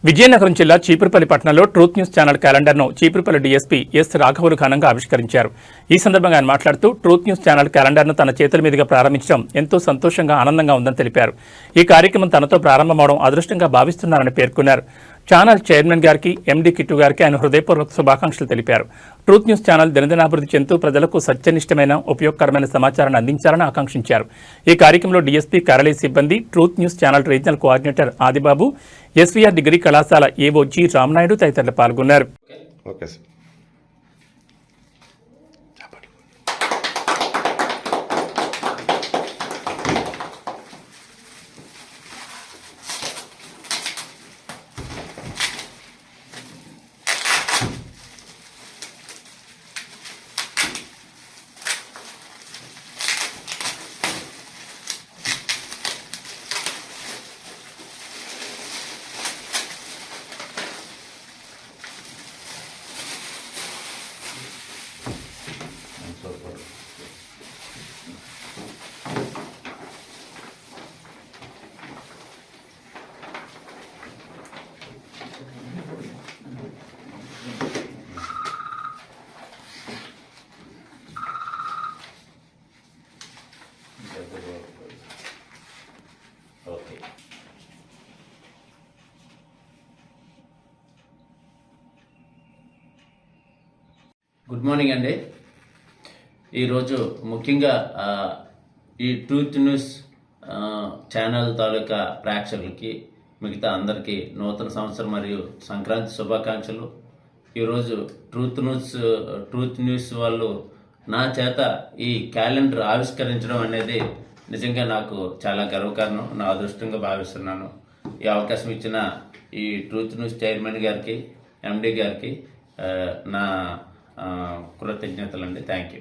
విజయనగరం జిల్లా చీపురుపల్లి పట్టణంలో truth news channel క్యాలెండర్ను చీపురుపల్లి డీఎస్పీ ఎస్ రాఘవులు ఘనంగా ఆవిష్కరించారు. ఈ సందర్భంగా ఆయన మాట్లాడుతూ ట్రూత్ న్యూస్ ఛానల్ క్యాలెండర్ను తన చేతుల మీదుగా ప్రారంభించడం ఎంతో సంతోషంగా ఆనందంగా ఉందని తెలిపారు. ఈ కార్యక్రమం తనతో ప్రారంభమవడం అదృష్టంగా భావిస్తున్నారని పేర్కొన్నారు. ఛానల్ చైర్మన్ గారికి, ఎండీ కిట్టు గారికి ఆయన హృదయపూర్వక శుభాకాంక్షలు తెలిపారు. ట్రూత్ న్యూస్ ఛానల్ దినదినాభివృద్ధి చెందుతూ ప్రజలకు సత్యనిష్టమైన, ఉపయోగకరమైన సమాచారాన్ని అందించాలని ఆకాంక్షించారు. ఈ కార్యక్రమంలో డీఎస్పీ కార్యాలయ సిబ్బంది, truth news channel regional coordinator Adibabu, SVR degree కళాశాల ఏవో జి రామనాయుడు తదితరులు పాల్గొన్నారు. గుడ్ మార్నింగ్ అండి. ఈరోజు ముఖ్యంగా ఈ ట్రూత్ న్యూస్ ఛానల్ తాలూకా ప్రేక్షకులకి, మిగతా అందరికీ నూతన సంవత్సరం మరియు సంక్రాంతి శుభాకాంక్షలు. ఈరోజు ట్రూత్ న్యూస్ వాళ్ళు నా చేత ఈ క్యాలెండర్ ఆవిష్కరించడం అనేది నిజంగా నాకు చాలా గర్వకారణం, నా అదృష్టంగా భావిస్తున్నాను. ఈ అవకాశం ఇచ్చిన ఈ ట్రూత్ న్యూస్ చైర్మన్ గారికి, ఎండీ గారికి నా కృతజ్ఞతలండి. Thank you.